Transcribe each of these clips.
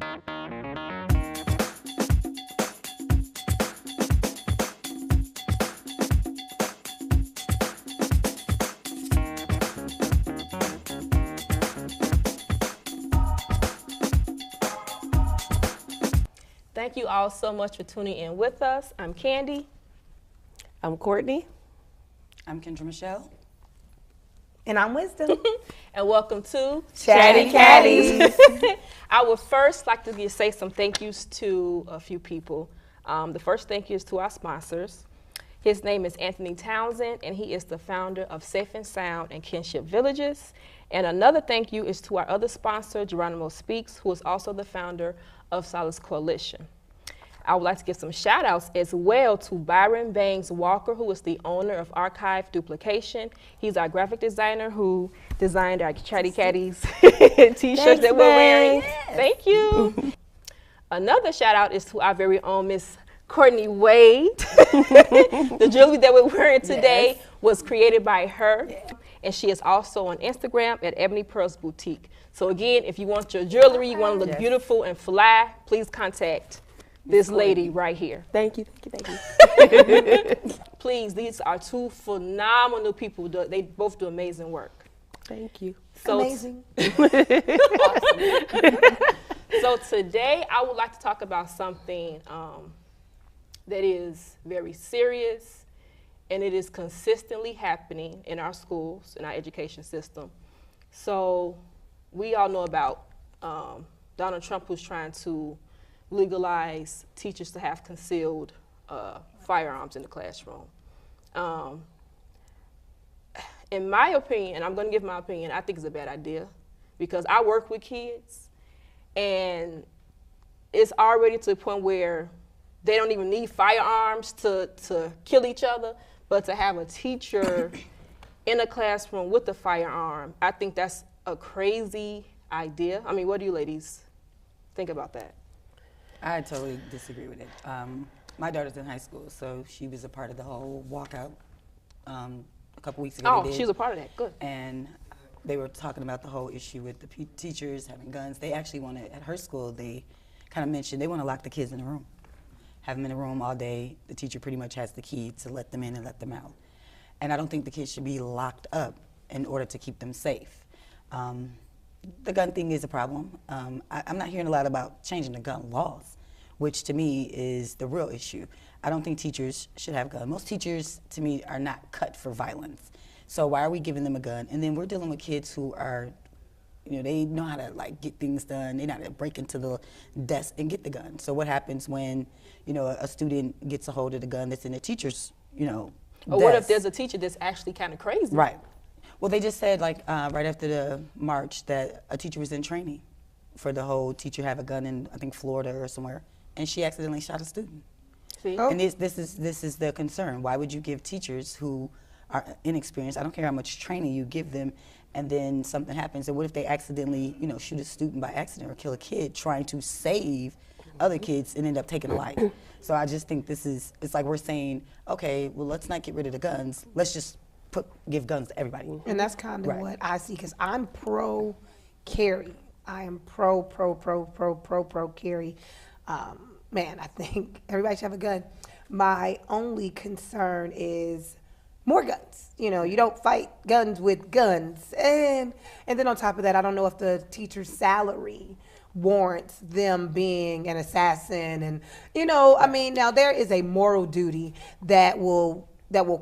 Thank you all so much for tuning in with us. I'm Candy. I'm Courtney. I'm Kendra Michelle. And I'm Wisdom. And welcome to Chatty Catties. I would first like to say some thank yous to a few people. The first thank you is to our sponsors. His name is Anthony Townsend, and he is the founder of Safe and Sound and Kinship Villages. And another thank you is to our other sponsor, Geronimo Speaks, who is also the founder of Solace Coalition. I would like to give some shout outs as well to Byron Bangs Walker, who is the owner of Archive Duplication. He's our graphic designer who designed our Chatty Catties t-shirts that we're wearing. Yes. Thank you. Another shout out is to our very own Miss Courtney Wade. The jewelry that we're wearing today was created by her. Yes. And she is also on Instagram at Ebony Pearls Boutique. So again, if you want your jewelry, you want to look beautiful and fly, please contact this lady right here. Thank you, thank you, thank you. Please, these are two phenomenal people. They both do amazing work. Thank you. So amazing. So today, I would like to talk about something that is very serious, and it is consistently happening in our schools, in our education system. So we all know about Donald Trump, who's trying to legalize teachers to have concealed firearms in the classroom. In my opinion, and I'm going to give my opinion, I think it's a bad idea because I work with kids, and it's already to the point where they don't even need firearms to kill each other, but to have a teacher in a classroom with a firearm, I think that's a crazy idea. I mean, what do you ladies think about that? I totally disagree with it. My daughter's in high school, so she was a part of the whole walkout a couple weeks ago. Oh, she was a part of that. Good. And they were talking about the whole issue with the teachers having guns. They actually wanted, at her school, they kind of mentioned they want to lock the kids in the room, have them in the room all day. The teacher pretty much has the key to let them in and let them out. And I don't think the kids should be locked up in order to keep them safe. The gun thing is a problem. I'm not hearing a lot about changing the gun laws, which to me is the real issue. I don't think teachers should have guns. Most teachers, to me, are not cut for violence. So why are we giving them a gun? And then we're dealing with kids who are, they know how to get things done. They know how to break into the desk and get the gun. So what happens when, a student gets a hold of the gun that's in the teacher's, Or what if there's a teacher that's actually kind of crazy? Right. Well, they just said, right after the march, that a teacher was in training for the whole teacher have a gun in, I think, Florida or somewhere, and she accidentally shot a student. See? Oh. And this is the concern. Why would you give teachers who are inexperienced, I don't care how much training you give them, and then something happens, and what if they accidentally, shoot a student by accident or kill a kid trying to save other kids and end up taking a life? So I just think it's like we're saying, okay, well, let's not get rid of the guns. Let's just give guns to everybody. And that's kind of what I see, because I'm pro carry. I am pro carry. Man, I think everybody should have a gun. My only concern is more guns. You don't fight guns with guns. And then on top of that, I don't know if the teacher's salary warrants them being an assassin. And, I mean, now there is a moral duty that will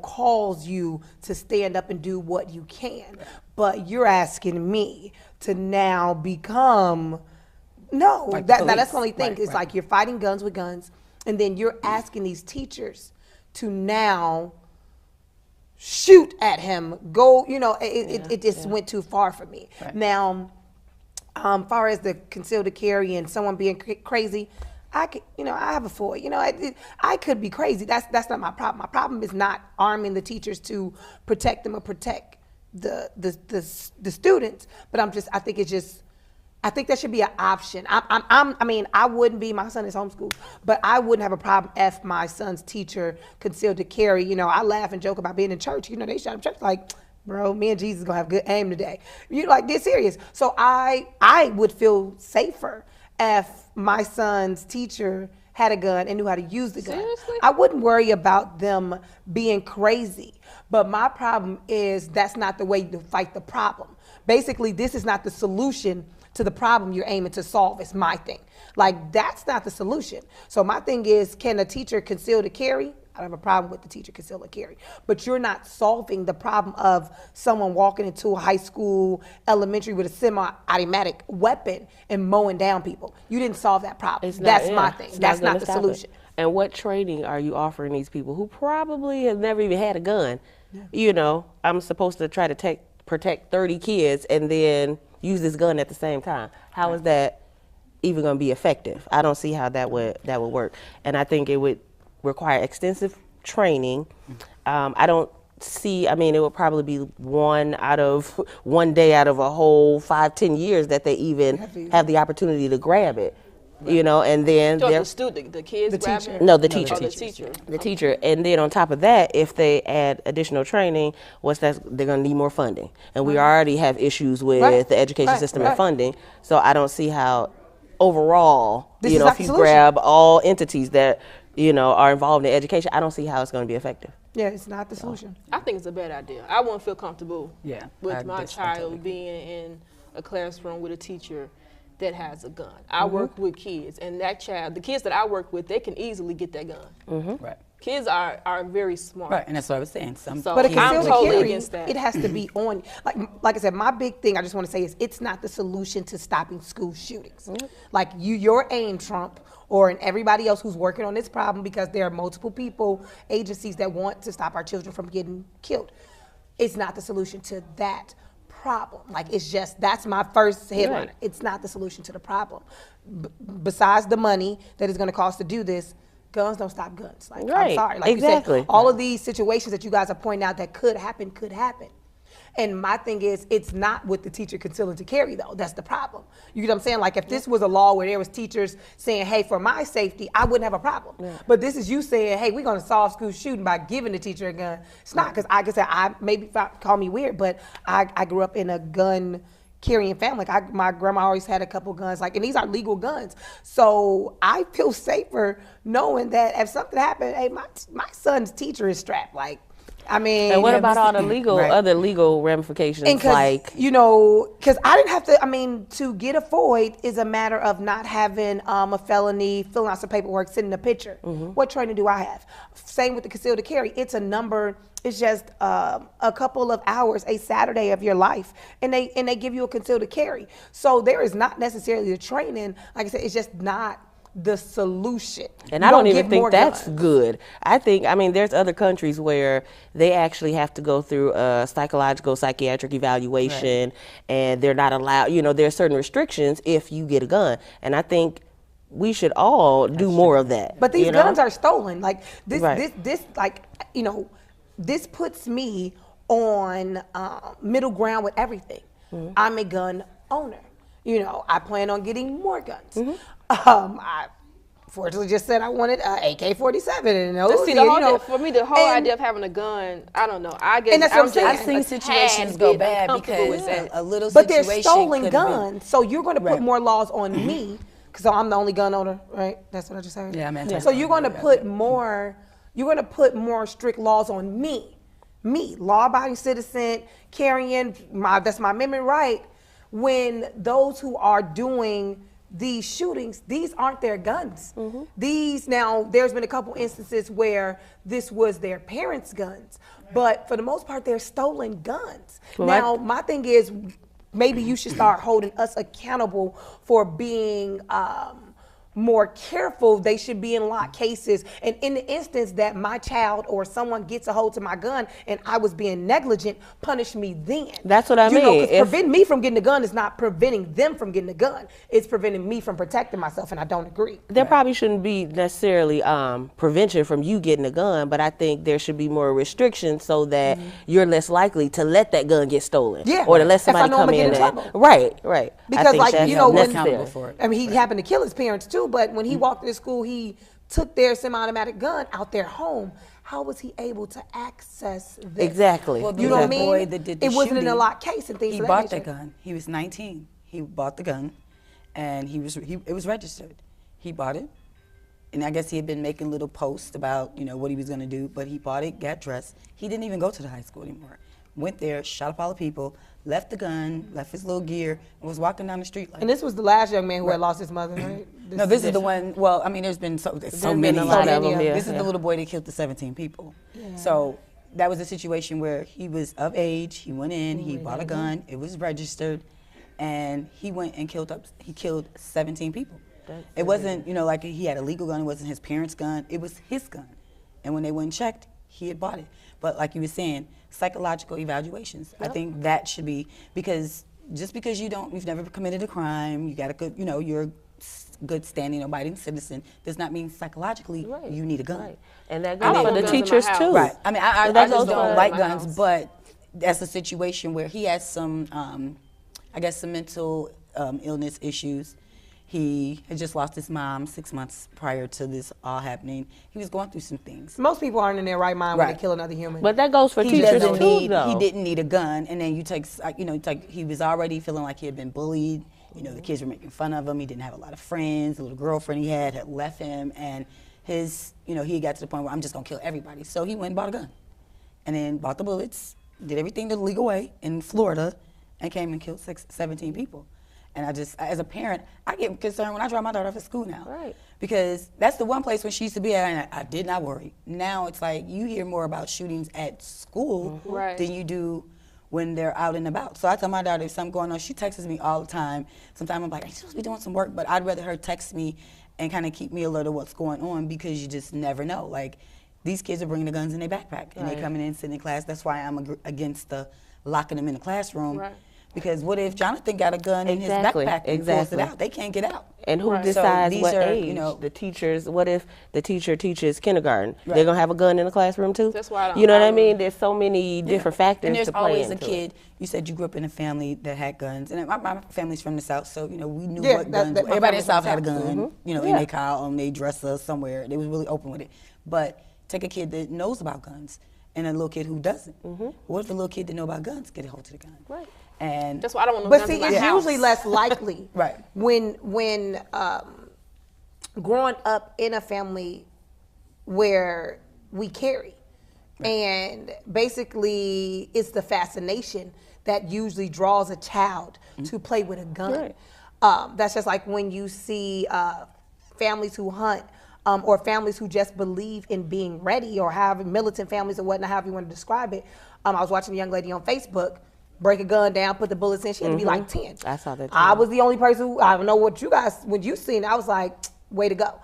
cause you to stand up and do what you can. But you're asking me to now become, now that's the only thing. It's like you're fighting guns with guns, and then you're asking these teachers to now shoot at him, go, it just went too far for me. Right. Now, far as the concealed carry and someone being crazy, I could, I have a four. I could be crazy. That's not my problem. My problem is not arming the teachers to protect them or protect the students. But I think that should be an option. I wouldn't be, my son is homeschooled, but I wouldn't have a problem if my son's teacher concealed to carry. I laugh and joke about being in church. They shot up church like, bro, me and Jesus gonna have good aim today. Get serious. So I would feel safer if my son's teacher had a gun and knew how to use the gun. Seriously? I wouldn't worry about them being crazy. But my problem is that's not the way to fight the problem. Basically, this is not the solution to the problem you're aiming to solve, is my thing. Like, that's not the solution. So my thing is, can a teacher conceal the carry? I don't have a problem with the teacher conceal the carry. But you're not solving the problem of someone walking into a high school, elementary with a semi-automatic weapon and mowing down people. You didn't solve that problem. That's my thing. That's not the solution. And what training are you offering these people who probably have never even had a gun? You know, I'm supposed to try to protect 30 kids and then use this gun at the same time. How is that even going to be effective? I don't see how that would work. And I think it would require extensive training. I don't see, I mean, it would probably be one day out of a whole 5-10 years that they even have the opportunity to grab it. You know, and then So the kids grab it? No, the teacher. Oh, the teacher. The teacher. And then on top of that, if they add additional training, they're going to need more funding. And we already have issues with the education system and funding. So I don't see how overall, if you grab all entities that, are involved in education, I don't see how it's going to be effective. Yeah, it's not the solution. I think it's a bad idea. I wouldn't feel comfortable with my totally child being in a classroom with a teacher that has a gun. I work with kids, and the kids that I work with, they can easily get that gun. Right. Kids are very smart. Right, and that's what I was saying. But a I'm concealed totally carry, against that. it has to be on. Like I said, my big thing I just want to say is it's not the solution to stopping school shootings. Like your aim, Trump, and everybody else who's working on this problem, because there are multiple people, agencies that want to stop our children from getting killed. It's not the solution to that problem. Like, it's just, that's my first headline. It's not the solution to the problem. Besides the money that it's going to cost to do this, guns don't stop guns. Like, I'm sorry. Like you said, all of these situations that you guys are pointing out that could happen. And my thing is, it's not with the teacher concealing to carry, though. That's the problem. You know what I'm saying? Like, if this was a law where there was teachers saying, hey, for my safety, I wouldn't have a problem. But this is you saying, hey, we're going to solve school shooting by giving the teacher a gun. It's not, because like I said, maybe call me weird, but I grew up in a gun carrying family. Like, my grandma always had a couple guns, and these are legal guns. So I feel safer knowing that if something happened, hey, my son's teacher is strapped. Like, I mean, and what about all the other legal ramifications? And because I didn't have to. To get a FOID is a matter of not having a felony, filling out some paperwork, sending a picture. What training do I have? Same with the concealed carry. It's a number. It's just a couple of hours, a Saturday of your life, and they give you a concealed carry. So there is not necessarily the training. Like I said, it's just not the solution. And I don't even think that's good. I think, there's other countries where they actually have to go through a psychiatric evaluation, and they're not allowed, there's certain restrictions if you get a gun. And I think we should all do more of that. But these guns are stolen. Like, this puts me on middle ground with everything. I'm a gun owner. I plan on getting more guns. I fortunately just said I wanted an AK-47 and those. For me, the whole idea of having a gun, I don't know. I guess and that's what I'm saying. I've seen situations go bad because a little but situation. But they're stolen guns, so you're going to put more laws on me because I'm the only gun owner, right? That's what I just said. Yeah, man. So you're going to put more. You're going to put more strict laws on me, law-abiding citizen, carrying that's my amendment right. When those who are doing these shootings, these aren't their guns. There's been a couple instances where this was their parents' guns, but for the most part, they're stolen guns. My thing is, maybe you should start holding us accountable for being more careful. They should be in locked cases. And in the instance that my child or someone gets a hold to my gun and I was being negligent, punish me then. That's what I mean. Because preventing me from getting a gun is not preventing them from getting a gun. It's preventing me from protecting myself, and I don't agree. There probably shouldn't be necessarily prevention from you getting a gun, but I think there should be more restrictions so that you're less likely to let that gun get stolen. Yeah. Or to let somebody come in and Right. Because when he happened to kill his parents too, but when he walked into school, he took their semi-automatic gun out their home. How was he able to access this? Exactly. Well, you know what I mean? Boy that did the it wasn't in shooting, a locked case and things. He bought the gun. He was 19. He bought the gun, and it was registered. He bought it, and I guess he had been making little posts about what he was going to do. But he bought it, got dressed. He didn't even go to the high school anymore. Went there, shot up all the people, left the gun, left his little gear, and was walking down the street like. And this was the last young man who had lost his mother, right? No, this is the one. Well, I mean, there's been so been many. a lot of them, yeah. This is the little boy that killed the 17 people. So that was a situation where he was of age. He went in. He bought a gun. It was registered, and he went and He killed 17 people. It wasn't like he had a legal gun. It wasn't his parents' gun. It was his gun. And when they went and checked, he had bought it. But like you were saying, psychological evaluations. I think that should be, because just because you've never committed a crime, you got a good, you're a good standing, abiding citizen, does not mean psychologically you need a gun. Right. And that goes for the guns in my teachers house. too. Right. I mean, I that just goes don't for like my guns, house. but that's a situation where he has some, I guess, some mental illness issues. He had just lost his mom 6 months prior to this all happening. He was going through some things. Most people aren't in their right mind when Right. they kill another human. But that goes for He teachers doesn't too, need. though. He didn't need a gun, and then he was already feeling like he had been bullied. The kids were making fun of him. He didn't have a lot of friends. The little girlfriend he had left him, and he got to the point where I'm just gonna kill everybody. So he went and bought a gun, and then bought the bullets, did everything the legal way in Florida, and came and killed 17 people. And as a parent, I get concerned when I drop my daughter off at school now. Right. Because that's the one place when she used to be at, and I did not worry. Now it's like you hear more about shootings at school Right. than you do when they're out and about. So I tell my daughter if something going on, she texts me all the time. Sometimes I'm like, I'm supposed to be doing some work, but I'd rather her text me and kind of keep me alert of what's going on, because you just never know. Like, these kids are bringing the guns in their backpack, and they coming in, sitting in class. That's why I'm against the locking them in the classroom. Right. Because what if Jonathan got a gun in his Exactly, backpack and pulls exactly. it out? They can't get out. And who Right. So decides these what are, age? The teachers. What if the teacher teaches kindergarten? They're gonna have a gun in the classroom too. That's why I don't- You know what I mean? There's so many different factors And there's to play always a into kid. You said you grew up in a family that had guns, and my family's from the South, so we knew Yeah, what that- guns. that- my Everybody in family's the South from had a the gun. South. In their car, on their dresser somewhere. They was really open with it. But take a kid that knows about guns and a little kid who doesn't. What if the little kid that know about guns get a hold of the gun? Right. And That's why I don't want no But guns see, in my it's house. usually less likely. Right. When growing up in a family where we carry, and basically it's the fascination that usually draws a child to play with a gun. Right. That's just like when you see families who hunt. Or families who just believe in being ready, or have militant families or whatnot, however you want to describe it. I was watching a young lady on Facebook break a gun down, put the bullets in. She had to be like 10. I saw that too. I was the only person who, I don't know what you guys, when you seen it, I was like, way to go.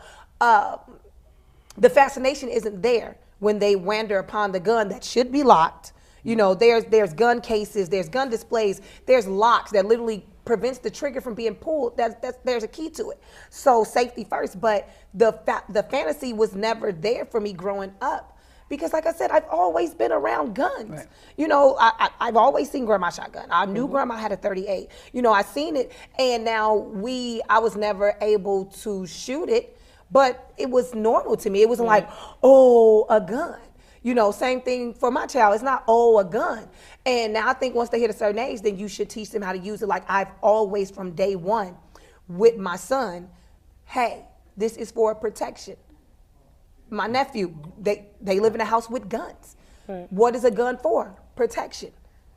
The fascination isn't there when they wander upon the gun that should be locked. There's gun cases, there's gun displays, there's locks that literally prevents the trigger from being pulled. There's a key to it. So safety first, but the fantasy was never there for me growing up. Because like I said, I've always been around guns. Right. I've always seen grandma shotgun. I knew grandma had a 38. I seen it, and now I was never able to shoot it, but it was normal to me. It wasn't like, oh, a gun. Same thing for my child. It's not, oh, a gun. And now I think once they hit a certain age, then you should teach them how to use it. Like I've always, from day one, with my son, hey, this is for protection. My nephew, they live in a house with guns. Right. What is a gun for? Protection.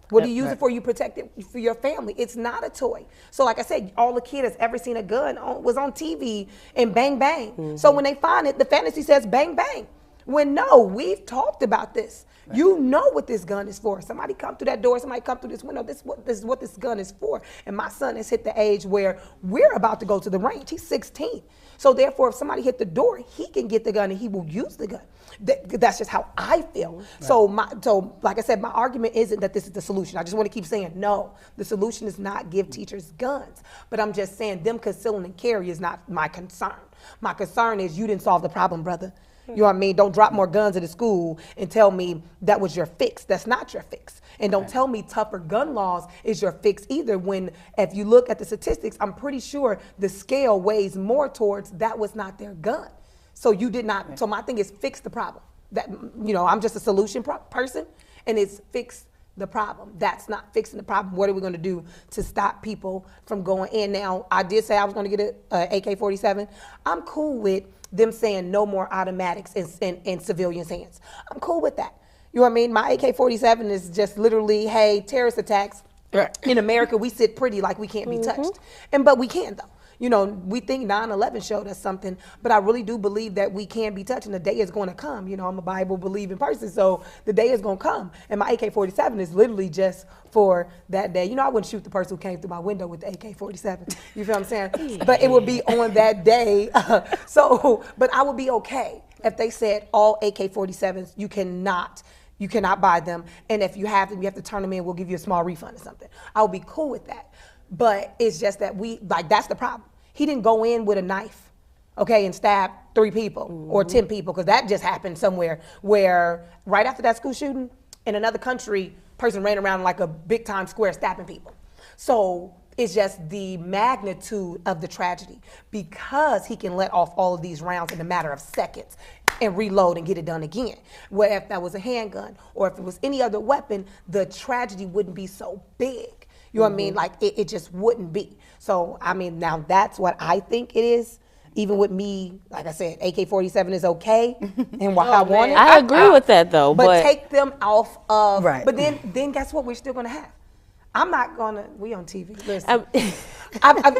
What do you use it for? You protect it for your family. It's not a toy. So like I said, all the kid has ever seen a gun was on TV and bang, bang. Mm-hmm. So when they find it, the fantasy says bang, bang. When no, we've talked about this. Right. You know what this gun is for. Somebody come through that door, somebody come through this window. This is what this gun is for. And my son has hit the age where we're about to go to the range. He's 16. So therefore, if somebody hit the door, he can get the gun and he will use the gun. That's just how I feel. Right. So like I said, my argument isn't that this is the solution. I just want to keep saying, no, the solution is not give teachers guns. But I'm just saying them concealing and carry is not my concern. My concern is you didn't solve the problem, brother. You know what I mean? Don't drop more guns in the school and tell me that was your fix. That's not your fix. And don't tell me tougher gun laws is your fix either, when if you look at the statistics, I'm pretty sure the scale weighs more towards that was not their gun. So you did not, so my thing is fix the problem. That, I'm just a solution person, and it's fix the problem. That's not fixing the problem. What are we going to do to stop people from going in? Now, I did say I was going to get a AK-47. I'm cool with them saying no more automatics in civilians' hands. I'm cool with that. You know what I mean? My AK-47 is just literally, hey, terrorist attacks. In America, we sit pretty like we can't be touched. But we can, though. You know, we think 9/11 showed us something, but I really do believe that we can be touched, and the day is going to come. You know, I'm a Bible-believing person, so the day is going to come. And my AK-47 is literally just for that day. You know, I wouldn't shoot the person who came through my window with the AK-47. You feel what I'm saying? But it would be on that day. But I would be okay if they said all AK-47s, you cannot buy them, and if you have them, you have to turn them in, we'll give you a small refund or something. I would be cool with that. But it's just that that's the problem. He didn't go in with a knife, okay, and stab 3 people or 10 people, because that just happened somewhere where right after that school shooting in another country, person ran around like a big time square stabbing people. So it's just the magnitude of the tragedy, because he can let off all of these rounds in a matter of seconds and reload and get it done again. Where if that was a handgun or if it was any other weapon, the tragedy wouldn't be so big. You know what I mean? Like, it just wouldn't be. So, I mean, now that's what I think it is. Even with me, like I said, AK-47 is okay, and why I want it. I agree with that, though. But take them off of, Right. But then guess what? We're still going to have. I'm not going to, we on TV. Listen,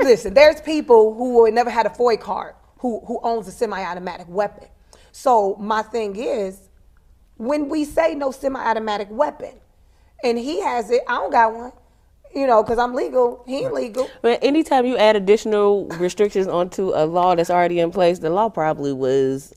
listen, there's people who never had a FOI card who owns a semi-automatic weapon. So my thing is, when we say no semi-automatic weapon, and he has it, I don't got one. You know, because I'm legal, he ain't legal. But anytime you add additional restrictions onto a law that's already in place, the law probably was,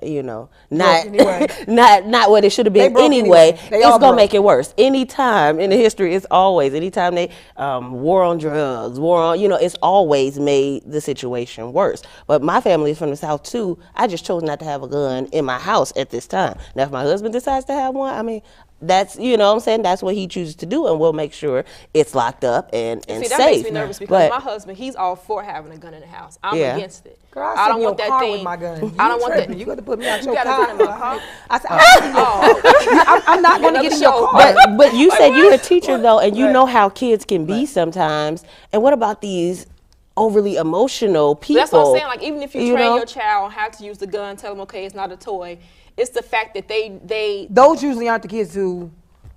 you know, not anyway. not what it should have been anyway. It's all gonna broke. make it worse. Anytime in the history, it's always anytime they war on drugs, war on, you know, it's always made the situation worse. But my family is from the South too. I just chose not to have a gun in my house at this time. Now, if my husband decides to have one, I mean, that's, you know what I'm saying, that's what he chooses to do, and we'll make sure it's locked up and See, safe. that makes me nervous, because my husband, he's all for having a gun in the house. I'm against it. Girl, I don't want that that thing thing. with my gun. I don't want that. You got to put me out your got a car. gun in my car? I said, I'm not going to get in your car. But you said you're a teacher, though, and you know how kids can be sometimes. And what about these overly emotional people? That's what I'm saying. Like, even if you train know? your child on how to use the gun, tell them, okay, it's not a toy. It's the fact that they Those usually aren't the kids who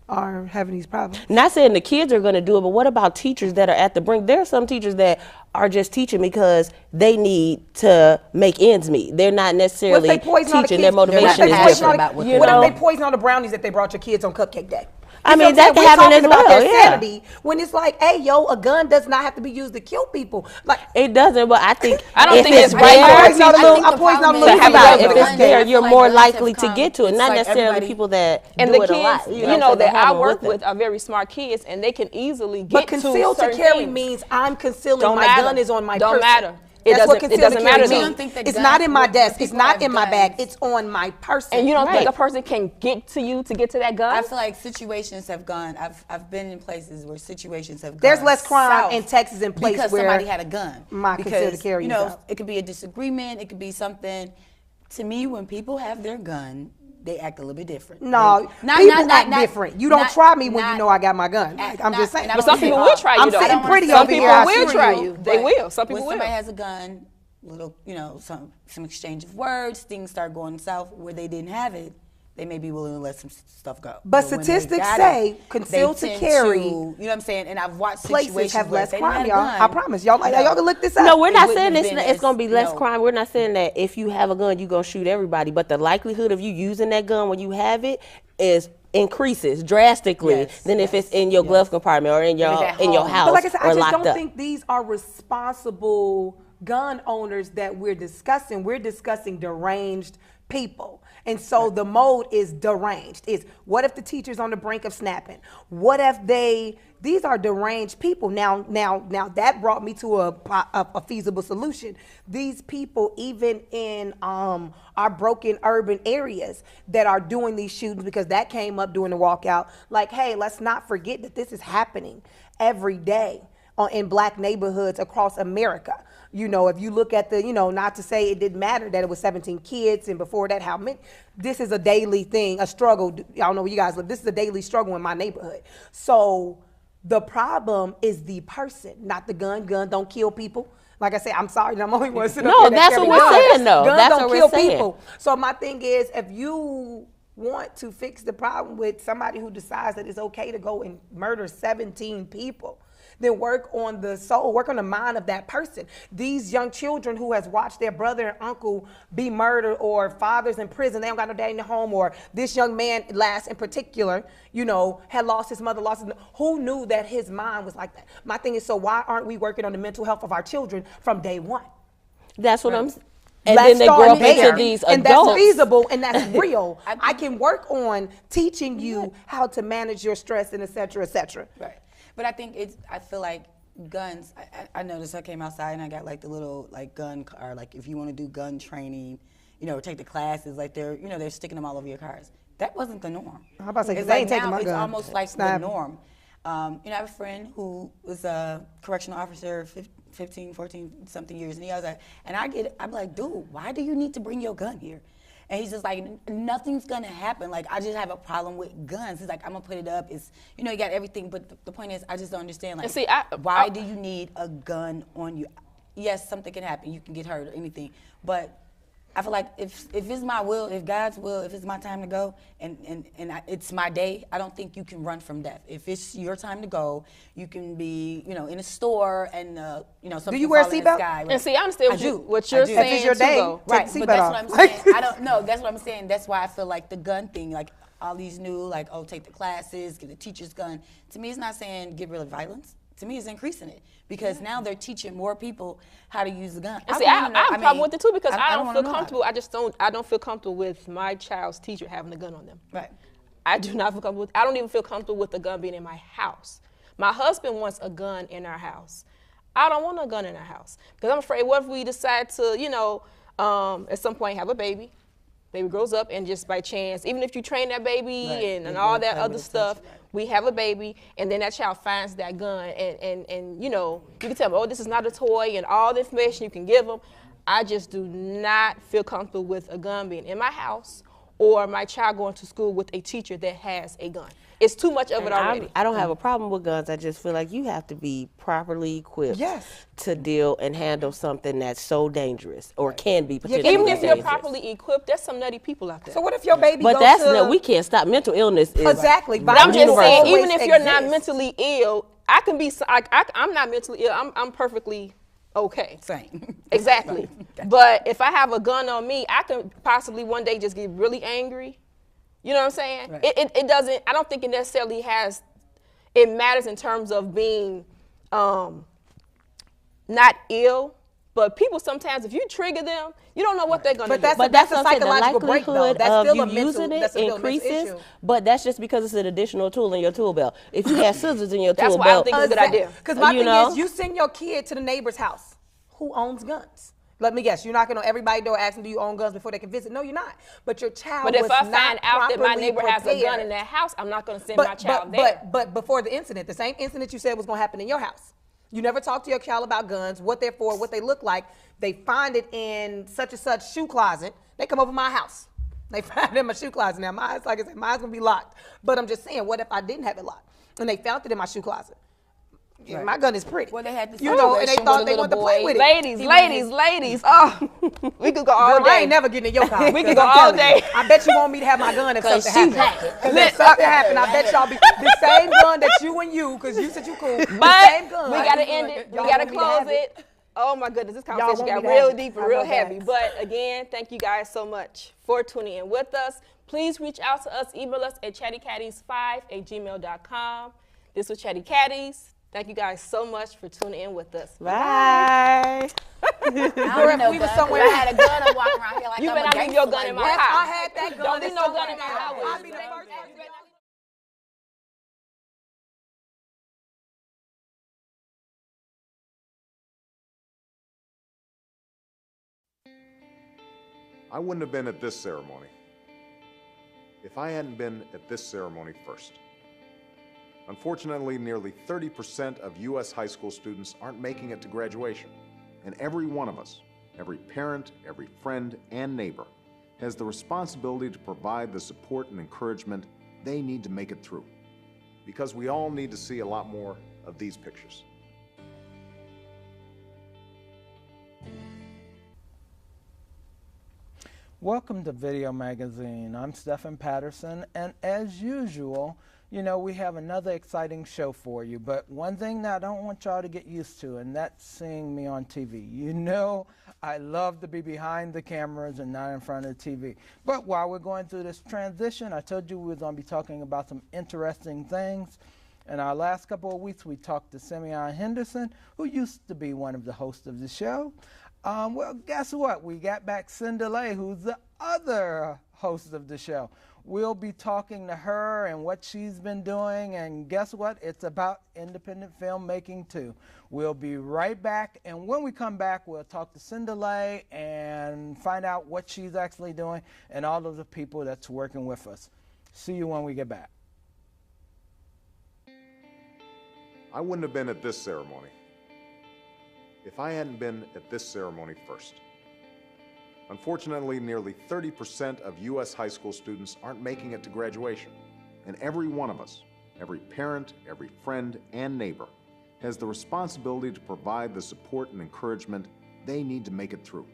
are having these problems. Not saying the kids are going to do it, but what about teachers that are at the brink? There are some teachers that are just teaching because they need to make ends meet. They're not necessarily teaching. Their motivation is different. What if they poison all the brownies that they brought your kids on Cupcake Day? I mean, that can happen as well, their yeah. sanity, when it's like, hey, yo, a gun does not have to be used to kill people. Like, it doesn't, but I think I don't if think it's it's there, right. I poison all the little how about kids. if it's there, you're more likely to get to it, not necessarily people that and do the it a lot. kids, You know, that they have I them work with with are very smart kids, and they can easily get But conceal to certain carry things. means I'm concealing. Don't My matter. gun is on my Don't person. matter. That's what It conceal to doesn't carry matter. means. It's not in my desk. It's not in my bag. It's on my person. And you don't think a person can get to you to get to that gun? I feel like situations have gone. I've been in places where situations have gone. There's less crime south in Texas in places because where somebody had a gun. my concealed Because, carry you is know, out. it could be a disagreement. It could be something. To me, when people have their gun, they act a little bit different. No, Not- people not- act not- different. You don't not- try me when not- you know I got my gun. Like, I'm just saying. and I But don't some say, people will try you, I'm though. sitting pretty Some over people here. I will assure try you. you. They But will. Some people when will. somebody has a gun, little, you know, some exchange of words, things start going south where they didn't have it. They may be willing to let some stuff go. But when they statistics got say it, concealed they to tend carry, you know what I'm saying? And I've watched places situations have where less if they didn't crime, have a y'all. gun, I promise. Y'all can look this up. No, we're not wouldn't saying have it's been going to be as, less you know, crime. We're not saying that if you have a gun, you're going to shoot everybody. But the likelihood of you using that gun when you have it increases drastically than if it's in your glove compartment or in your house But like I said, I or just locked don't up. think these are responsible gun owners that we're discussing. We're discussing deranged people. And so the mode is deranged. Is what if the teacher's on the brink of snapping? What if these are deranged people. Now that brought me to a feasible solution. These people, even in our broken urban areas that are doing these shootings, because that came up during the walkout, like, hey, let's not forget that this is happening every day in black neighborhoods across America. You know, if you look at the, you know, not to say it didn't matter that it was 17 kids and before that how many, this is a daily thing, a struggle. I don't know where you guys live. This is a daily struggle in my neighborhood. So the problem is the person, not the gun. Gun don't kill people. Like I said, I'm sorry, I'm only one sitting up No, here that's what we're saying, though. Guns That's don't what kill we're saying. people. So my thing is, if you want to fix the problem with somebody who decides that it's okay to go and murder 17 people, then work on the soul, work on the mind of that person. These young children who has watched their brother and uncle be murdered, or fathers in prison, they don't got no dad in the home, or this young man last in particular, you know, had lost his mother, who knew that his mind was like that? My thing is, so why aren't we working on the mental health of our children from day one? That's what I'm saying. And Let's then they start grow up there. into these and adults. that's feasible and that's real. I can work on teaching you how to manage your stress and et cetera, et cetera. Right. But I think I feel like guns, I noticed I came outside and I got like the little like gun car, like if you want to do gun training, you know, take the classes, like they're sticking them all over your cars. That wasn't the norm. I'm about to say, 'cause It's they like ain't taking now my it's gun. almost like Snap. the norm. I have a friend who was a correctional officer 15, 14 something years, and he was like, and I'm like, dude, why do you need to bring your gun here? And he's just like, nothing's gonna happen. Like, I just have a problem with guns. He's like, I'm gonna put it up. It's, you know, you got everything, but the point is, I just don't understand. Like, see, why do you need a gun on you? Yes, something can happen. You can get hurt or anything, but I feel like if it's my will, if God's will, if it's my time to go, and it's my day, I don't think you can run from death. If it's your time to go, you can be, you know, in a store and, you know, something you wear a fall in the seatbelt? sky. And see, I understand what you're do. saying. If it's your too, day, though. take Right, the but seatbelt that's what off. I'm saying. I don't know. That's what I'm saying. That's why I feel like the gun thing, like all these new, like, oh, take the classes, get a teacher's gun. To me, it's not saying get rid of violence. To me, it's increasing it because now they're teaching more people how to use the gun. And see, I have a problem with it too because I don't wanna feel know how comfortable. to. I don't feel comfortable with my child's teacher having a gun on them. Right. I do not feel comfortable. I don't even feel comfortable with the gun being in my house. My husband wants a gun in our house. I don't want a gun in our house because I'm afraid what if we decide to, you know, at some point have a baby. Baby grows up and just by chance, even if you train that baby Right. and They all will that play other with it, stuff, touch it, right. we have a baby and then that child finds that gun and you know, you can tell them, oh, this is not a toy and all the information you can give them. I just do not feel comfortable with a gun being in my house or my child going to school with a teacher that has a gun. It's too much of it already. I don't have a problem with guns. I just feel like you have to be properly equipped to deal and handle something that's so dangerous or can be potentially Even if you're dangerous. properly equipped, there's some nutty people out there. So what if your baby But goes that's to... no, we can't stop. Mental illness is Exactly. But I'm just Violence saying, always even if you're not exists. mentally ill, I can be. I'm not mentally ill. I'm perfectly okay. Same. Exactly. But if I have a gun on me, I can possibly one day just get really angry. You know what I'm saying? Right. It doesn't. I don't think it necessarily has. It matters in terms of being not ill. But people sometimes, if you trigger them, you don't know what they're going to do. But that's a what I'm saying, the psychological break, though. likelihood That's of still you a mental, using it that's still a mental increases, issue. but that's just because it's an additional tool in your tool belt. If you had scissors in your That's tool why I don't belt, think it's a good idea. Because my you thing know? is, you send your kid to the neighbor's house. Who owns guns? Let me guess. You're knocking on everybody's door asking, do you own guns before they can visit? No, you're not. But your child But if was I not find out that my properly neighbor has a gun prepared. in their house, I'm not going to send my child there. But before the incident, the same incident you said was going to happen in your house. You never talk to your child about guns, what they're for, what they look like. They find it in such and such shoe closet. They come over my house. They find it in my shoe closet. Now, mine's, like I said, mine's going to be locked. But I'm just saying, what if I didn't have it locked? And they found it in my shoe closet. Yeah, my gun is pretty. Well, they had this you know, and they situation thought with a they little wanted to play boy. with it. Ladies. Oh, we could go all Girl, day. I ain't never getting in your car. We could go all day. I bet you want me to have my gun if something she happens. Because if something happens, I bet y'all be the same gun that you and you, because you said you cool. the But same gun. we gotta end it. We Y'all gotta want me to close have it. Oh my goodness, this conversation want got me to have real it. deep and I real love heavy. that. But again, thank you guys so much for tuning in with us. Please reach out to us. Email us at chattycatties5@gmail.com. This was Chatty Catties. Thank you guys so much for tuning in with us. bye. I don't know, we were gun, somewhere- but I had a gun. I'm walking around here like You I'm better a not leave gangster. your gun in my like, If house. I had that gun, Don't leave no gun in my I'll house. be the first person. I wouldn't have been at this ceremony if I hadn't been at this ceremony first. Unfortunately, nearly 30% of U.S. high school students aren't making it to graduation. And every one of us, every parent, every friend, and neighbor, has the responsibility to provide the support and encouragement they need to make it through. Because we all need to see a lot more of these pictures. Welcome to Video Magazine. I'm Stephen Patterson, and as usual, you know, we have another exciting show for you. But one thing that I don't want y'all to get used to, and that's seeing me on TV. You know, I love to be behind the cameras and not in front of the TV. But while we're going through this transition, I told you we were going to be talking about some interesting things. In our last couple of weeks, we talked to Simeon Henderson, who used to be one of the hosts of the show. Well, guess what? We got back Cinderella, who's the other host of the show. We'll be talking to her and what she's been doing, and guess what? It's about independent filmmaking too. We'll be right back, and when we come back, we'll talk to Cinderella and find out what she's actually doing and all of the people that's working with us. See you when we get back. I wouldn't have been at this ceremony if I hadn't been at this ceremony first. Unfortunately, nearly 30% of U.S. high school students aren't making it to graduation. And every one of us, every parent, every friend, and neighbor, has the responsibility to provide the support and encouragement they need to make it through.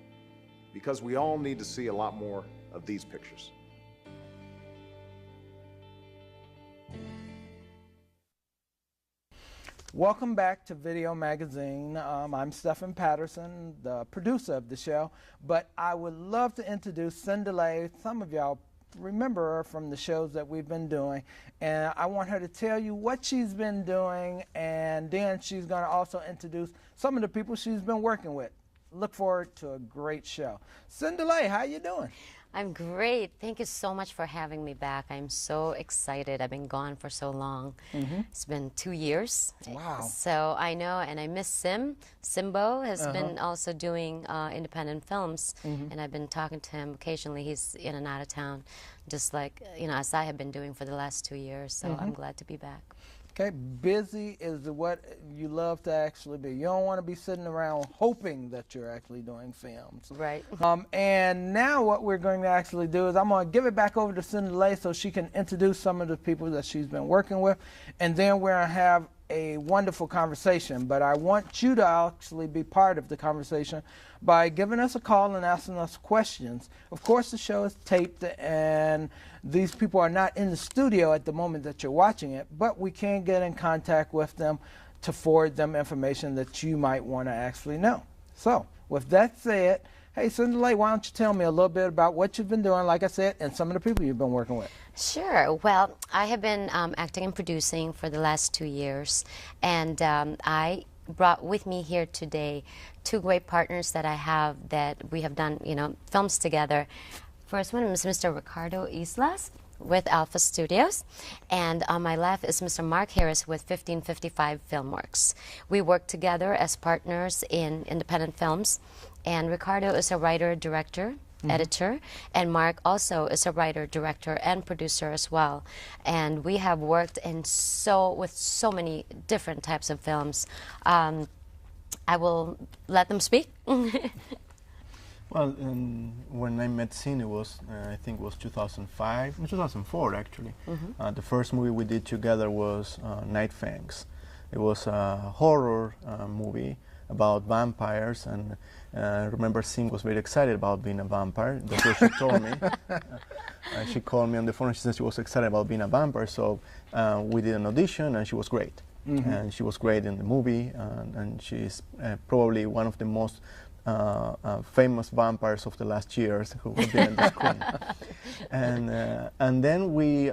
Because we all need to see a lot more of these pictures. Welcome back to Video Magazine. I'm Stephen Patterson, the producer of the show, but I would love to introduce Cinderella. Some of y'all remember her from the shows that we've been doing, and I want her to tell you what she's been doing, and then she's going to also introduce some of the people she's been working with. Look forward to a great show. Cinderella, how you doing? I'm great. Thank you so much for having me back. I'm so excited. I've been gone for so long. It's been 2 years. Wow. So I know, and I miss Simbo has been also doing independent films, and I've been talking to him occasionally. He's in and out of town, just like, you know, as I have been doing for the last 2 years. So I'm glad to be back. Okay, busy is what you love to actually be. You don't want to be sitting around hoping that you're actually doing films. Right. And now what we're going to actually do is I'm going to give it back over to Cinderella so she can introduce some of the people that she's been working with, and then we're going to have a wonderful conversation. But I want you to actually be part of the conversation by giving us a call and asking us questions. Of course, the show is taped, and these people are not in the studio at the moment that you're watching it, but we can get in contact with them to forward them information that you might want to actually know. So, with that said, hey, Cinderella, why don't you tell me a little bit about what you've been doing, like I said, and some of the people you've been working with. Sure. Well, I have been acting and producing for the last 2 years, and I brought with me here today 2 great partners that I have that we have done, you know, films together. First one is Mr. Ricardo Islas with Alpha Studios, and on my left is Mr. Mark Harris with 1555 Filmworks. We work together as partners in independent films, and Ricardo is a writer, director, editor, and Mark also is a writer, director, and producer as well. And we have worked in with so many different types of films. I will let them speak. Well, when I met Cine, it was, I think it was 2005, 2004 actually. The first movie we did together was Night Fangs. It was a horror movie about vampires, and I remember Cine was very excited about being a vampire. That's what she told me. She called me on the phone and she said she was excited about being a vampire, so we did an audition and she was great. And she was great in the movie, and she's probably one of the most famous vampires of the last years who have been on the screen. And then we,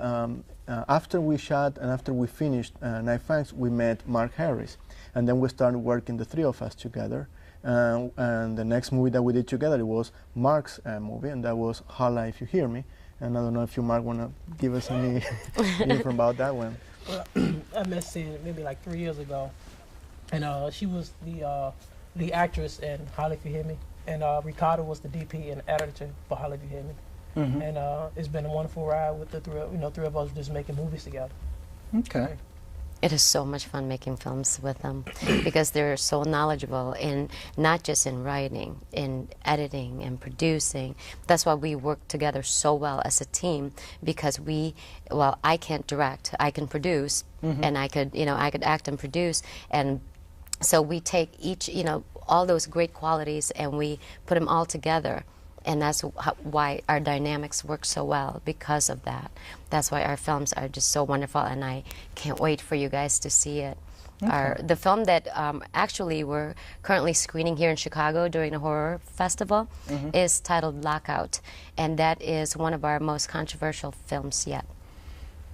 after we shot and after we finished Night Fangs, we met Mark Harris. And then we started working, the 3 of us together. And the next movie that we did together was Mark's movie, and that was Holla If You Hear Me. And I don't know if you, Mark, want to give us any info about that one. Well, I met Sid maybe like 3 years ago, and she was the actress in Holla If You Hear Me, and Ricardo was the DP and editor for Holla If You Hear Me. And it's been a wonderful ride with the 3 of us just making movies together. Okay. It is so much fun making films with them because they're so knowledgeable in not just in writing, in editing and producing. That's why we work together so well as a team because I can't direct, I can produce, and I could act and produce, and so we take each, all those great qualities and we put them all together. And that's why our dynamics work so well, because of that. That's why our films are just so wonderful, and I can't wait for you guys to see it. The film that actually we're currently screening here in Chicago during the horror festival is titled Lockout, and that is one of our most controversial films yet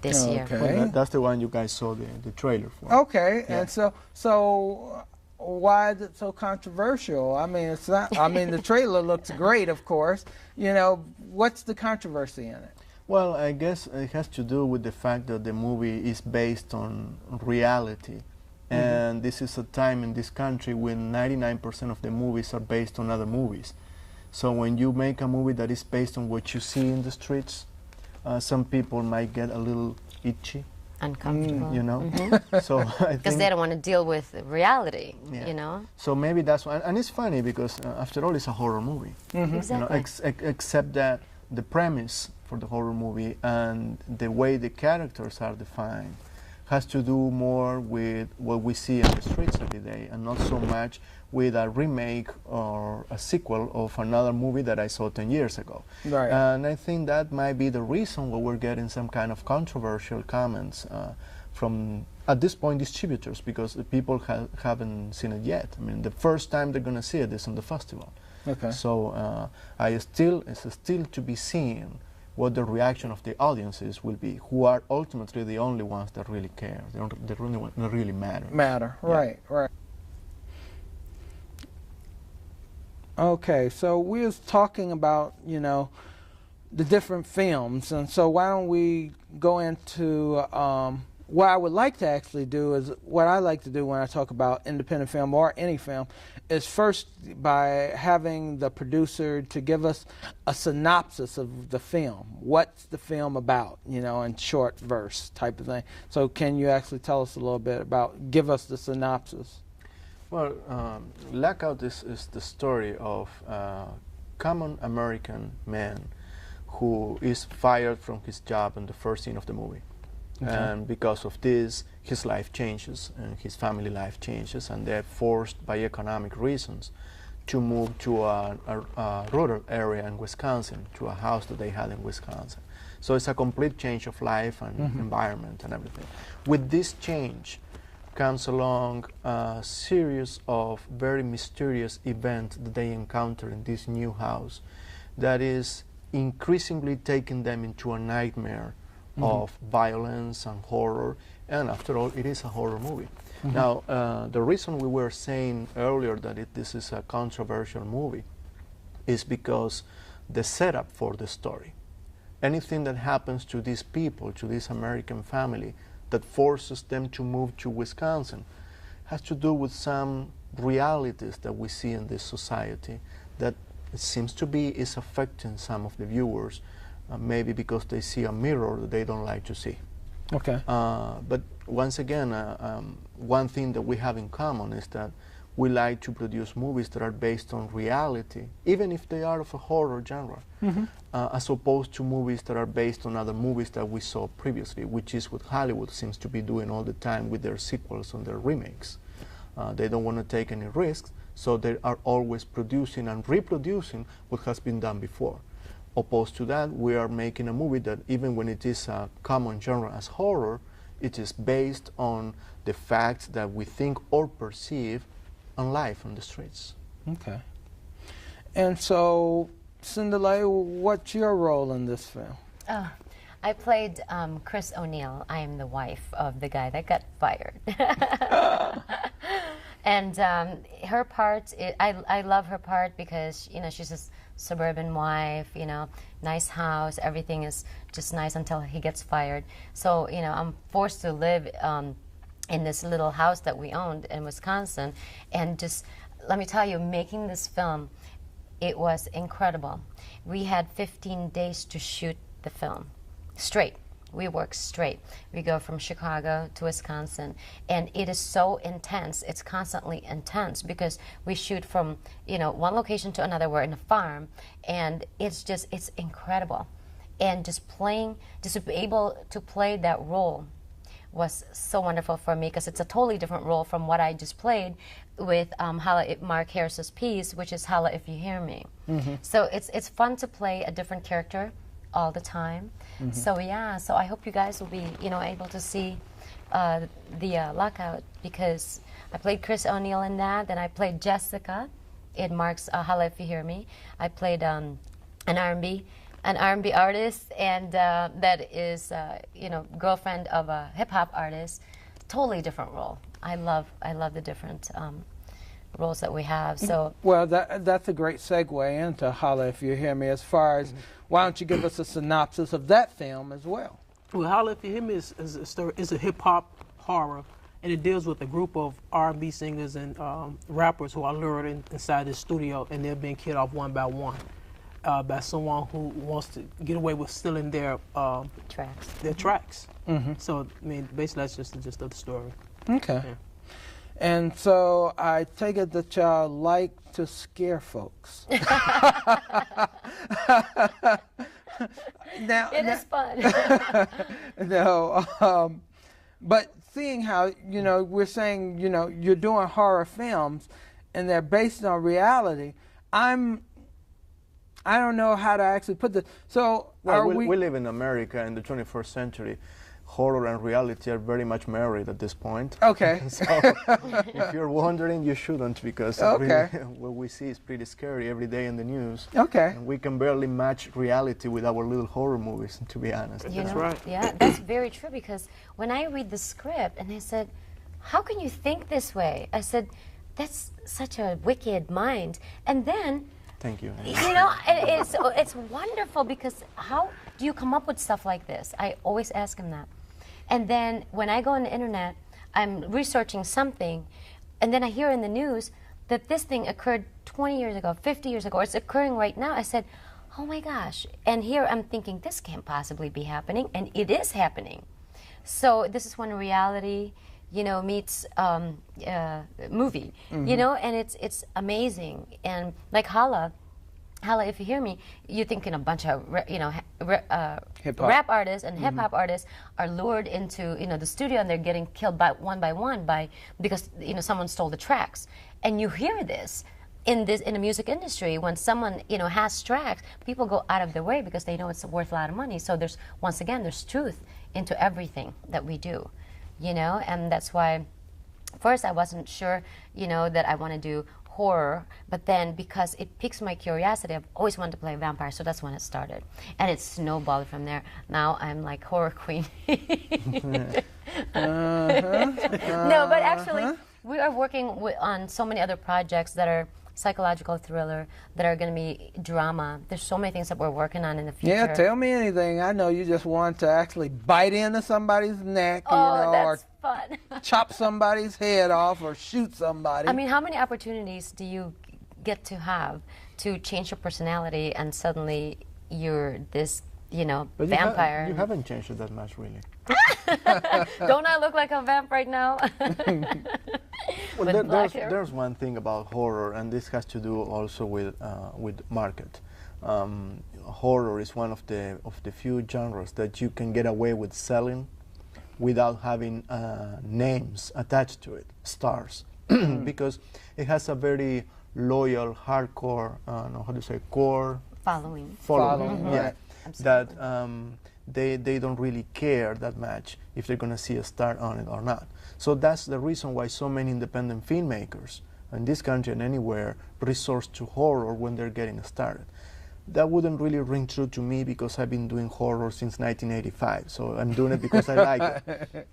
this year. Well, that's the one you guys saw the trailer for. Okay, yeah. And so why is it so controversial? I mean, it's not. I mean, the trailer looks great, of course. What's the controversy in it? Well, I guess it has to do with the fact that the movie is based on reality, and this is a time in this country when 99% of the movies are based on other movies. So when you make a movie that is based on what you see in the streets, some people might get a little itchy. Uncomfortable. So because they don't want to deal with reality, So maybe that's why, and it's funny because after all, it's a horror movie. Exactly. Except that the premise for the horror movie and the way the characters are defined has to do more with what we see on the streets every day, and not so much with a remake or a sequel of another movie that I saw 10 years ago. Right. And I think that might be the reason why we're getting some kind of controversial comments from, at this point, distributors, because the people haven't seen it yet. I mean, the first time they're going to see it is on the festival. Okay. So it's still to be seen what the reaction of the audiences will be, who are ultimately the only ones that really care. They really matter. Right, right. Okay, so we was talking about, the different films, and so why don't we go into what I would like to actually do is, what I like to do when I talk about independent film or any film, is first by having the producer to give us a synopsis of the film. What's the film about, in short verse type of thing. So can you actually tell us a little bit about, give us the synopsis? Well, Lockout is the story of a common American man who is fired from his job in the first scene of the movie. Okay. And because of this, his life changes and his family life changes, and they're forced by economic reasons to move to a rural area in Wisconsin, to a house that they had in Wisconsin. So it's a complete change of life and environment and everything. With this change comes along a series of very mysterious events that they encounter in this new house that is increasingly taking them into a nightmare of violence and horror, and after all, it is a horror movie. Now, the reason we were saying earlier that this is a controversial movie is because the setup for the story, anything that happens to these people, to this American family, that forces them to move to Wisconsin, has to do with some realities that we see in this society that it seems to be is affecting some of the viewers, maybe because they see a mirror that they don't like to see. Okay. But once again, one thing that we have in common is that we like to produce movies that are based on reality, even if they are of a horror genre, as opposed to movies that are based on other movies that we saw previously, which is what Hollywood seems to be doing all the time with their sequels and their remakes. They don't want to take any risks, so they are always producing and reproducing what has been done before. Opposed to that, we are making a movie that, even when it is a common genre as horror, it is based on the facts that we think or perceive on life on the streets. Okay. And so, Cinderella, what's your role in this film? I played Chris O'Neill. I am the wife of the guy that got fired. And her part, I love her part because, she's a suburban wife, nice house, everything is just nice until he gets fired. So, I'm forced to live in this little house that we owned in Wisconsin, and just, let me tell you, making this film, it was incredible. We had 15 days to shoot the film, straight, we work straight. We go from Chicago to Wisconsin, and it is so intense. It's constantly intense because we shoot from, you know, one location to another. We're in a farm, and it's incredible. And just to be able to play that role was so wonderful for me because it's a totally different role from what I just played with Mark Harris's piece, which is Holla If You Hear Me. So it's fun to play a different character all the time. So yeah, so I hope you guys will be, you know, able to see the Lockout, because I played Chris O'Neill in that, then I played Jessica in Mark's Holla If You Hear Me. I played an R&B artist, and that is, you know, girlfriend of a hip hop artist. Totally different role. I love the different roles that we have. So well, that's a great segue into Holla If You Hear Me. As far as, why don't you give us a synopsis of that film as well? Well, Holla If You Hear Me is a hip hop horror, and it deals with a group of R&B singers and rappers who are lured inside this studio, and they're being killed off one by one. By someone who wants to get away with stealing their tracks. So, I mean, basically that's just the gist of the story. Okay. Yeah. And so I take it that y'all like to scare folks. Now, it is fun. No, but seeing how, you know, we're saying, you know, you're doing horror films and they're based on reality, I don't know how to actually put this. So, well, we live in America in the 21st century. Horror and reality are very much married at this point. Okay. So, if you're wondering, you shouldn't, because really, what we see is pretty scary every day in the news. Okay. And we can barely match reality with our little horror movies, to be honest. That's right. Yeah, that's very true, because when I read the script and I said, how can you think this way? I said, that's such a wicked mind. And then, thank you. you know, it's wonderful, because how do you come up with stuff like this? I always ask him that. And then when I go on the internet, I'm researching something, and then I hear in the news that this thing occurred 20 years ago, 50 years ago, or it's occurring right now. I said, oh my gosh. And here I'm thinking, this can't possibly be happening, and it is happening. So this is when reality, you know, meets movie, you know, and it's amazing. And like Holla If You Hear Me, you're thinking a bunch of, you know, rap artists and hip hop artists are lured into, you know, the studio, and they're getting killed by one because, you know, someone stole the tracks. And you hear this in the music industry, when someone, you know, has tracks, people go out of their way because they know it's worth a lot of money. So there's truth into everything that we do, you know, and that's why first I wasn't sure, you know, that I want to do horror, but then because it piques my curiosity, I've always wanted to play a vampire, so that's when it started. And it snowballed from there. Now I'm like horror queen. No, but actually, we are working on so many other projects that are psychological thriller, that are going to be drama. There's so many things that we're working on in the future. Yeah, tell me anything. I know you just want to actually bite into somebody's neck, oh, you know, that's or fun. chop somebody's head off or shoot somebody. I mean, how many opportunities do you get to have to change your personality, and suddenly you're this, you know, but vampire? You haven't changed it that much, really. Don't I look like a vamp right now? Well, there's one thing about horror, and this has to do also with market. Horror is one of the few genres that you can get away with selling without having names attached to it, stars, because it has a very loyal, hardcore, core following. Mm-hmm. Yeah, Absolutely. that they don't really care that much if they're going to see a star on it or not. So that's the reason why so many independent filmmakers in this country and anywhere resort to horror when they're getting started. That wouldn't really ring true to me, because I've been doing horror since 1985. So I'm doing it because I like it.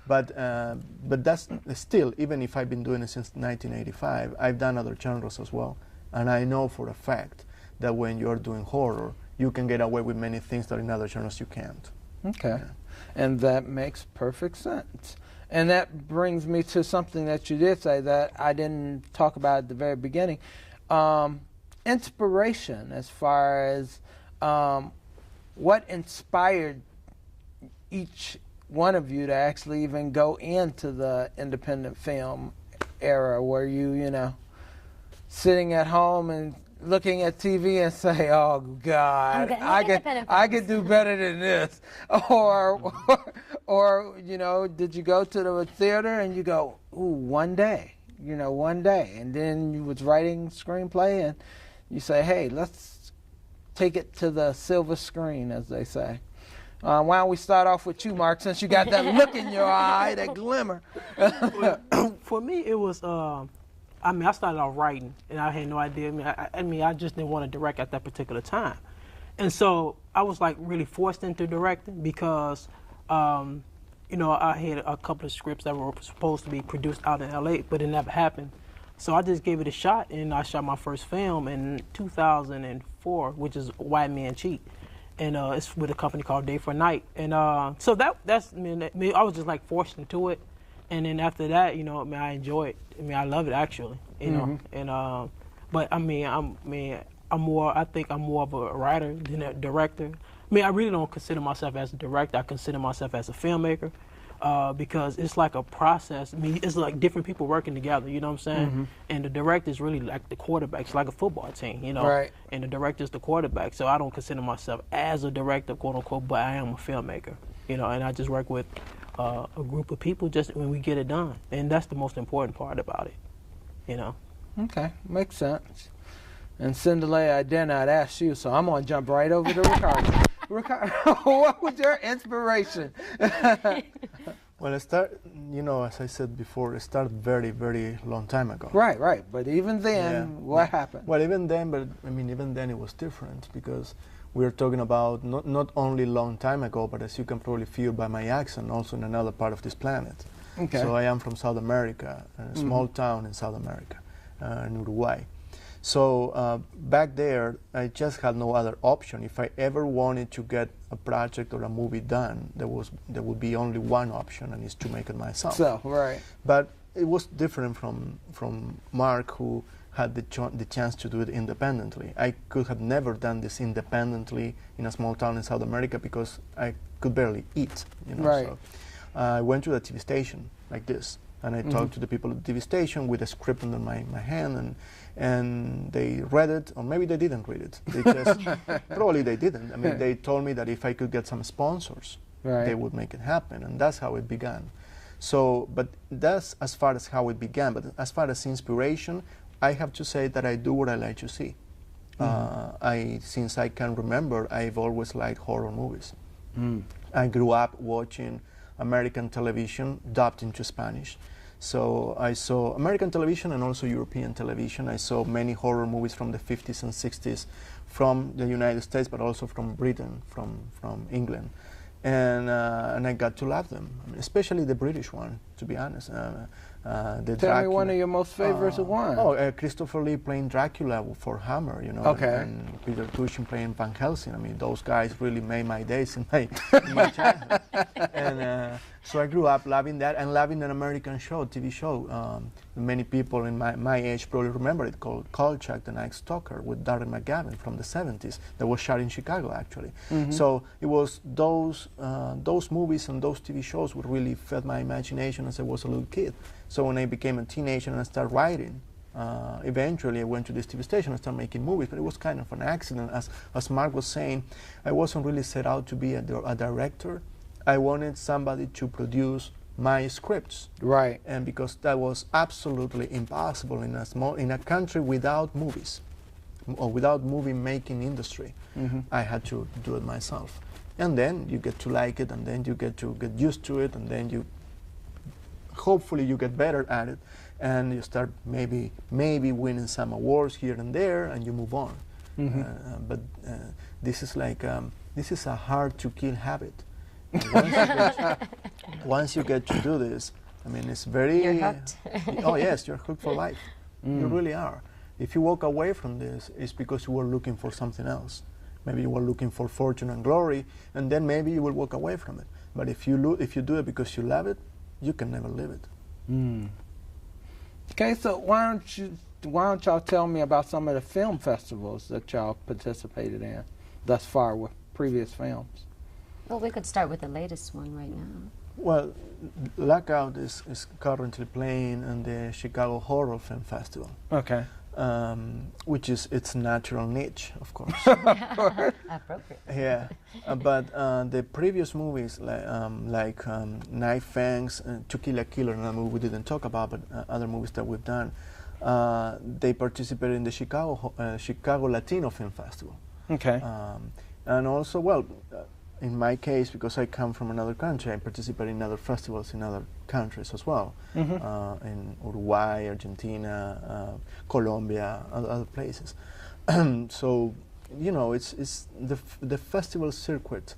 But that's still, even if I've been doing it since 1985, I've done other genres as well. And I know for a fact that when you're doing horror, you can get away with many things that in other genres you can't. Okay. Yeah. And that makes perfect sense. And that brings me to something that you did say that I didn't talk about at the very beginning. Inspiration, as far as what inspired each one of you to actually even go into the independent film era? Were you know, sitting at home and looking at TV and say, "Oh God, I could do better than this," or you know, did you go to the theater and you go, "Ooh, one day," and then you was writing screenplay and you say, "Hey, let's take it to the silver screen," as they say. Why don't we start off with you, Mark, since you got that look in your eye, that glimmer? For me, it was. I mean, I started off writing, and I had no idea. I mean, I just didn't want to direct at that particular time, and so I was like really forced into directing because, you know, I had a couple of scripts that were supposed to be produced out in LA, but it never happened. So I just gave it a shot, and I shot my first film in 2004, which is White Man Cheat, and it's with a company called Day for Night, and so that's I mean, I was just like forced into it. And then after that, you know, I mean, I enjoy it. I mean, I love it actually, you know. And but I mean, I think I'm more of a writer than a director. I mean, I really don't consider myself as a director. I consider myself as a filmmaker because it's like a process. I mean, it's like different people working together. You know what I'm saying? And the director is really like the quarterback. It's like a football team, you know. Right. And the director is the quarterback. So I don't consider myself as a director, quote unquote, but I am a filmmaker. You know, and I just work with a group of people just when we get it done, and that's the most important part about it, you know. Okay, makes sense. And Cinderella, I dare not ask you, so I'm gonna jump right over to Ricardo. Ricardo, what was your inspiration? Well, you know, as I said before, it started very, very long time ago. Right. But even then, what happened? Well, even then, but I mean, even then it was different because we're talking about not only long time ago, but as you can probably feel by my accent, also in another part of this planet. Okay. So I am from South America, a small town in South America, in Uruguay. So back there, I just had no other option. If I ever wanted to get a project or a movie done, there would be only one option, and it's to make it myself. So, right. But it was different from Mark, who had the chance to do it independently. I could have never done this independently in a small town in South America because I could barely eat. You know? Right. So I went to the TV station like this, and I talked to the people at the TV station with a script under my hand, and they read it, or maybe they didn't read it. They just probably they didn't. I mean, they told me that if I could get some sponsors, they would make it happen, and that's how it began. So, but that's as far as how it began. But as far as inspiration, I have to say that I do what I like to see. Since I can remember, I've always liked horror movies. I grew up watching American television dubbed into Spanish. So I saw American television and also European television. I saw many horror movies from the 50s and 60s from the United States, but also from Britain, from England. And I got to love them, I mean, especially the British one, to be honest. Tell me one of your most favorite ones. Christopher Lee playing Dracula for Hammer, you know, and Peter Cushing playing Van Helsing. I mean, those guys really made my days in my childhood. And so I grew up loving that and loving an American TV show. Many people in my age probably remember it, called Kolchak, the Night Stalker, with Darren McGavin from the 70s, that was shot in Chicago, actually. So it was those movies and those TV shows would really fed my imagination as I was a little kid. So when I became a teenager and I started writing, eventually I went to this TV station and started making movies, but it was kind of an accident. As Mark was saying, I wasn't really set out to be a director. I wanted somebody to produce my scripts. Right. And because that was absolutely impossible in a country without movies, or without movie making industry, I had to do it myself. And then you get to like it, and then you get to get used to it, and then hopefully you get better at it, and you start maybe winning some awards here and there, and you move on. But this is like this is a hard to kill habit. Once you get to do this, I mean, it's very. You're hooked. Oh yes, you're hooked for life. You really are. If you walk away from this, it's because you were looking for something else. Maybe you were looking for fortune and glory, and then maybe you will walk away from it. But if you do it because you love it, you can never live it. Okay, so why don't y'all tell me about some of the film festivals that y'all participated in thus far with previous films? Well, we could start with the latest one right now. Well, Blackout is currently playing in the Chicago Horror Film Festival, Okay. which is its natural niche, of course. Appropriate. Yeah, but the previous movies like Knife Fangs, To Kill a Killer, another movie we didn't talk about, but other movies that we've done, they participated in the Chicago Latino Film Festival. Okay. And also, well, in my case, because I come from another country, I participate in other festivals in other countries as well, in Uruguay, Argentina, Colombia, other places. So, you know, it's the festival circuit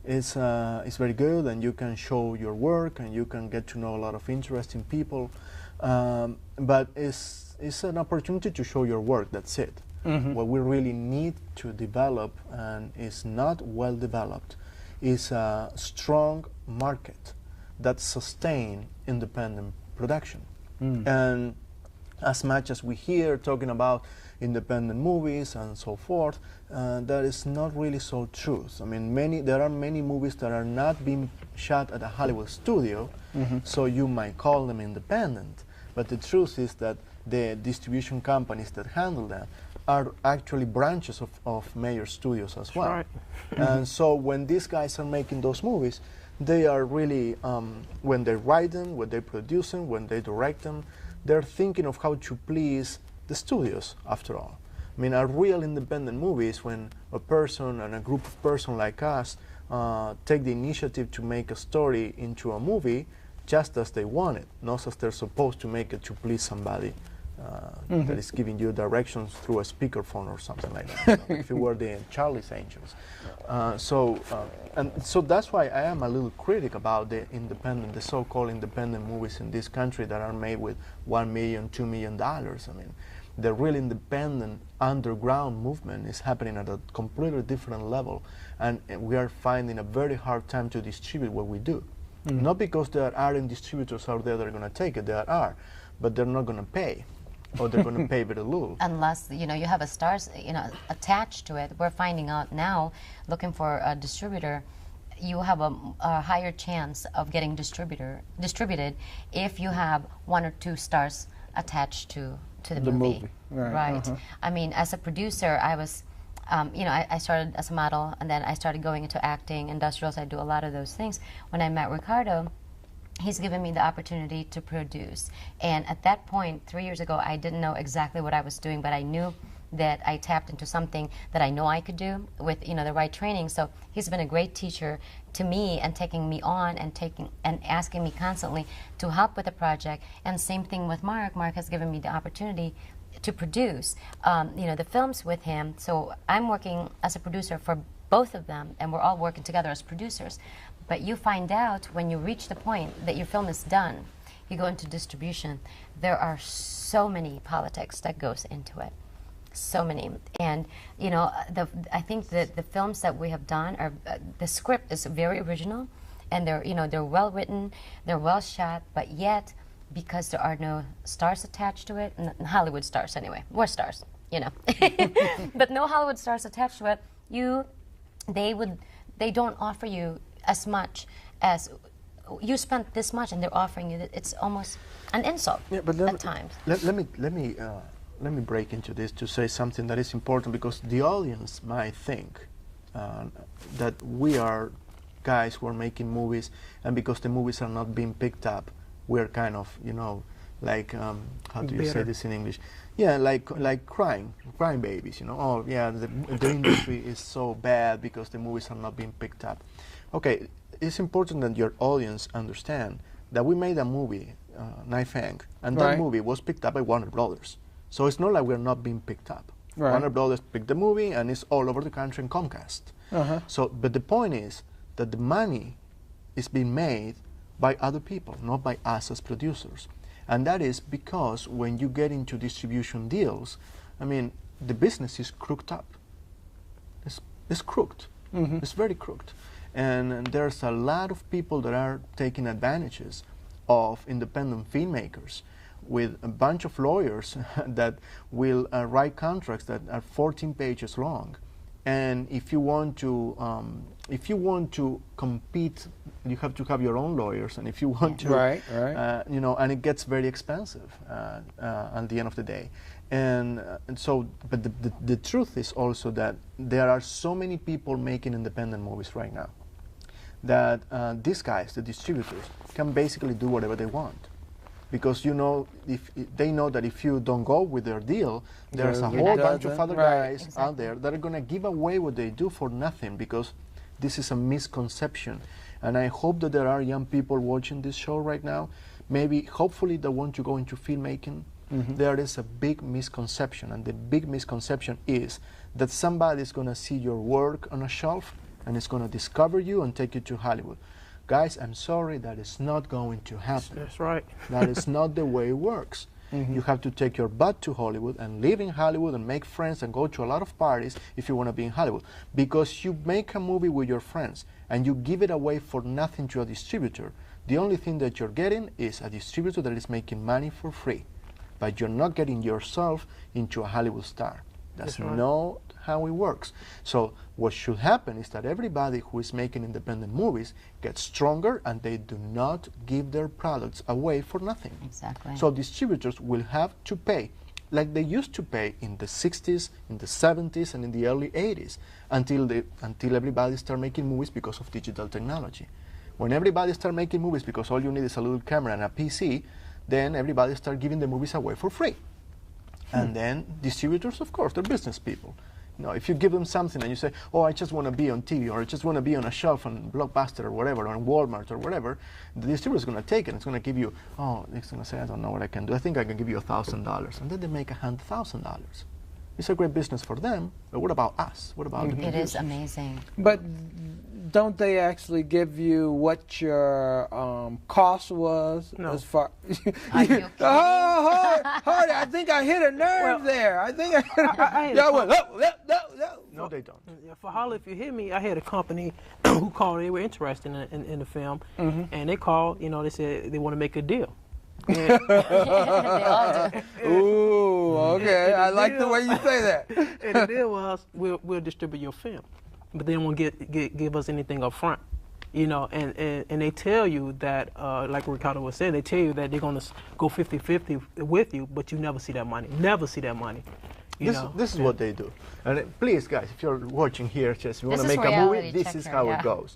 is very good, and you can show your work, and you can get to know a lot of interesting people. But it's an opportunity to show your work. That's it. What we really need to develop, and is not well developed, is a strong market that sustain independent production. And as much as we hear talking about independent movies and so forth, that is not really so true. I mean, there are many movies that are not being shot at a Hollywood studio, so you might call them independent. But the truth is that the distribution companies that handle them are actually branches of major studios as well. Right. And so when these guys are making those movies, they are really, when they write them, when they produce them, when they direct them, they're thinking of how to please the studios, after all. I mean, a real independent movie is when a person and a group of persons like us take the initiative to make a story into a movie just as they want it, not as they're supposed to make it to please somebody that is giving you directions through a speakerphone or something like that. If it were the Charlie's Angels. So that's why I am a little critic about the so-called independent movies in this country that are made with $1 million, $2 million. I mean, the real independent underground movement is happening at a completely different level, and we are finding a very hard time to distribute what we do. Not because there aren't distributors out there that are going to take it, there are, but they're not going to pay, or they're going to pay very little. Unless, you know, you have a stars, you know, attached to it. We're finding out now, looking for a distributor, you have a higher chance of getting distributed if you have 1 or 2 stars attached to the movie. Right. I mean, as a producer, I was, you know, I started as a model, and then I started going into acting, industrials. I do a lot of those things. When I met Ricardo, he's given me the opportunity to produce. And at that point, 3 years ago, I didn't know exactly what I was doing, but I knew that I tapped into something that I know I could do with, you know, the right training. So he's been a great teacher to me, and taking me on and asking me constantly to help with the project. And same thing with Mark. Mark has given me the opportunity to produce, you know, the films with him. So I'm working as a producer for both of them, and we're all working together as producers. But you find out when you reach the point that your film is done, you go into distribution, there are so many politics that goes into it. So many. And, you know, I think that the films that we have done are, the script is very original, and they're, you know, they're well written, they're well shot, but yet, because there are no stars attached to it, Hollywood stars anyway, we're stars, you know, but no Hollywood stars attached to it, they don't offer you as much as you spent this much, and they're offering you that. It's almost an insult at times. Let me break into this to say something that is important, because the audience might think that we are guys who are making movies, and because the movies are not being picked up, we're kind of, you know, like, how do you say this in English? Yeah, like crying babies, you know. Oh, yeah, the industry is so bad because the movies are not being picked up. Okay, it's important that your audience understand that we made a movie, Knife Fang, and that movie was picked up by Warner Brothers. So it's not like we're not being picked up. Warner Brothers picked the movie, and it's all over the country in Comcast. So, but the point is that the money is being made by other people, not by us as producers. And that is because when you get into distribution deals, I mean, the business is crooked up. It's crooked. It's very crooked. And there's a lot of people that are taking advantages of independent filmmakers, with a bunch of lawyers that will write contracts that are 14 pages long, And if you want to compete, you have to have your own lawyers. And if you want to, Right. you know, and it gets very expensive at the end of the day. And so, but the truth is also that there are so many people making independent movies right now that these guys, the distributors, can basically do whatever they want. Because, you know, if they know that if you don't go with their deal, there's a whole bunch of other guys out there that are going to give away what they do for nothing, because this is a misconception. And I hope that there are young people watching this show right now, maybe, hopefully, they want to go into filmmaking. There is a big misconception, and the big misconception is that somebody is going to see your work on a shelf and is going to discover you and take you to Hollywood. Guys, I'm sorry, that is not going to happen. That's right. That is not the way it works. You have to take your butt to Hollywood and live in Hollywood and make friends and go to a lot of parties if you want to be in Hollywood. Because you make a movie with your friends and you give it away for nothing to a distributor, the only thing that you're getting is a distributor that is making money for free. But you're not getting yourself into a Hollywood star. That's not how it works. So what should happen is that everybody who is making independent movies gets stronger, and they do not give their products away for nothing. Exactly. So distributors will have to pay like they used to pay in the 60s, in the 70s, and in the early 80s, until everybody started making movies because of digital technology. When everybody started making movies because all you need is a little camera and a PC, then everybody started giving the movies away for free. And then distributors, of course, they're business people. You know, if you give them something and you say, oh, I just want to be on TV, or I just want to be on a shelf on Blockbuster or whatever, or on Walmart or whatever, the distributor is going to take it. It's going to give you, oh, it's going to say, I don't know what I can do. I think I can give you $1,000. And then they make $100,000. It's a great business for them, but what about us? What about the It is amazing. But don't they actually give you what your cost was? No. As far Are you kidding? Oh, Hardy, I think I hit a nerve there. I think I had y'all a went, no. No, they don't. Yeah, for Holla If You Hear Me, I had a company who called. They were interested in the film, and they called. You know, they said they want to make a deal. They all do. Ooh, okay. I like the way you say that. And the deal was, we'll distribute your film, but they don't want to give us anything up front. You know, and they tell you that, like Ricardo was saying, they tell you that they're going to go 50-50 with you, but you never see that money. Never see that money. This is what they do. And please, guys, if you're watching here, just you want to This is make a movie, reality this is checker, how yeah. it goes.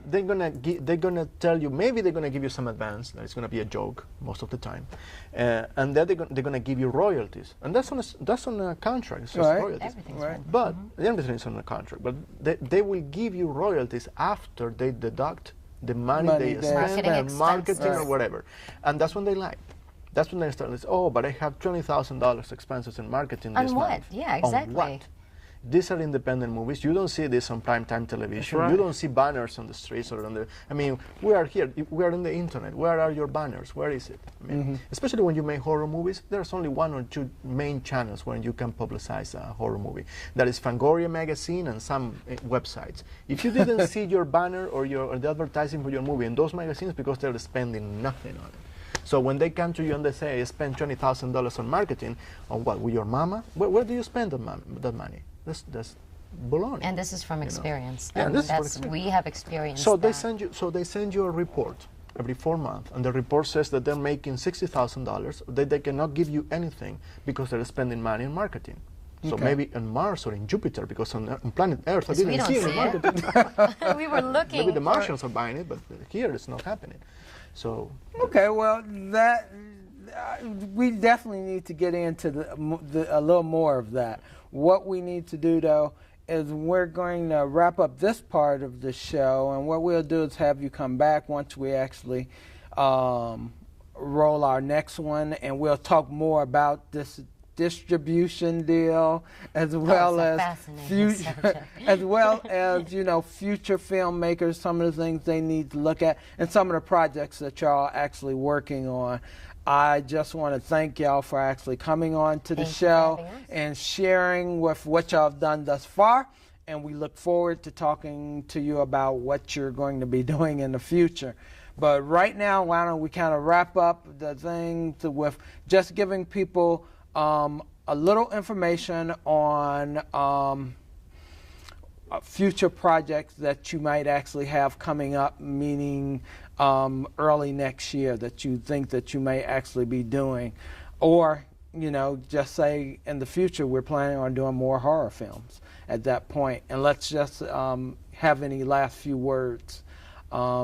They're gonna tell you, maybe they're gonna give you some advance. That it's gonna be a joke most of the time, and then they're gonna give you royalties, and that's on a contract. It's just Right. royalties. Everything's Right. But everything is on a contract. But they will give you royalties after they deduct the money they they spend Marketing on marketing or expenses. whatever, and that's when they lie. That's when they start. Oh, but I have $20,000 expenses in marketing On this what? month. Yeah, On exactly. what? These are independent movies. You don't see this on primetime television. right. You don't see banners on the streets or on the. I mean, we are here. We are on the internet. Where are your banners? Where is it? I mean, especially when you make horror movies, there's only one or two main channels where you can publicize a horror movie. That is Fangoria magazine and some websites. If you didn't see your banner or the advertising for your movie in those magazines, because they're spending nothing on it. So when they come to you and they say, I spent $20,000 on marketing, on what, with your mama? Where do you spend that money? That's baloney. And this is from experience. Yeah, And this is from that's experience. we have experienced So they that. send you a report every 4 months, and the report says that they're making $60,000, that they cannot give you anything because they're spending money on marketing. So maybe on Mars or in Jupiter, because on planet Earth I Because we didn't don't see see any marketing. We were looking. Maybe the for- Martians are buying it, but here it's not happening. So Okay, well, that we definitely need to get into a little more of that. What we need to do, though, is we're going to wrap up this part of the show, and what we'll do is have you come back once we actually roll our next one, and we'll talk more about this distribution deal, as well it's a as fascinating subject. as well as future filmmakers, some of the things they need to look at, and some of the projects that y'all are actually working on. I just want to thank y'all for actually coming on to the Thank you for show having us. and sharing with what y'all have done thus far. And we look forward to talking to you about what you're going to be doing in the future. But right now, why don't we kind of wrap up the thing with just giving people a little information on future projects that you might actually have coming up, meaning early next year that you think that you may actually be doing, or just say in the future we're planning on doing more horror films at that point. And let's just have any last few words,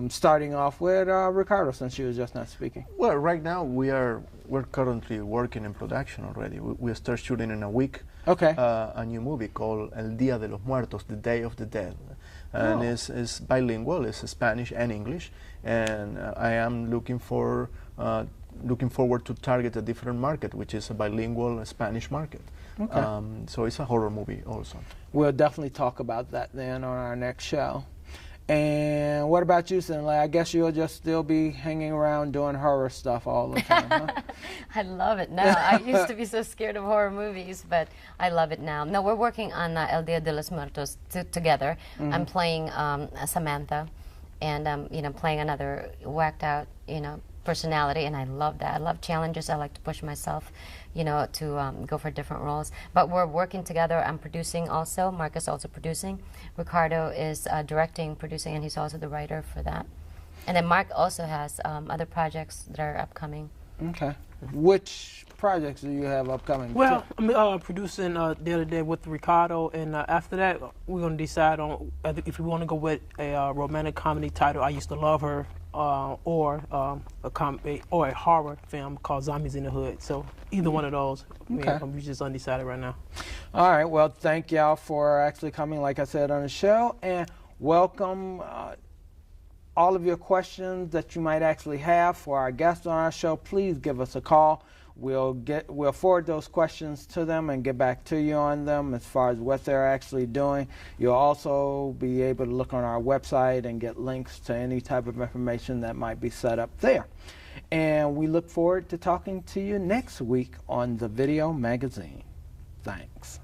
starting off with Ricardo, since you were just not speaking. Well, right now we're currently working in production already. We start shooting in a week. Okay. A new movie called El Día de los Muertos, The Day of the Dead, and it's bilingual. It's Spanish and English, and I am looking forward to target a different market, which is a bilingual Spanish market. Okay. So it's a horror movie also. We'll definitely talk about that then on our next show. And what about you, Cindy? I guess you'll just still be hanging around doing horror stuff all the time, huh? I love it now. I used to be so scared of horror movies, but I love it now. No, we're working on El Día de los Muertos together. I'm playing Samantha, and playing another whacked out, personality, and I love that. I love challenges. I like to push myself, to go for different roles. But we're working together. I'm producing also. Mark is also producing. Ricardo is directing, producing, and he's also the writer for that. And then Mark also has other projects that are upcoming. Okay. Which projects do you have upcoming? Well, I'm producing the other day with Ricardo, and after that, we're going to decide on if we want to go with a romantic comedy title, I Used to Love Her, or a horror film called Zombies in the Hood. So either one of those. Okay. I'm just undecided right now. All right. Well, thank y'all for actually coming, like I said, on the show, and welcome all of your questions that you might actually have for our guests on our show. Please give us a call. We'll forward those questions to them and get back to you on them as far as what they're actually doing. You'll also be able to look on our website and get links to any type of information that might be set up there. And we look forward to talking to you next week on the Video Magazine. Thanks.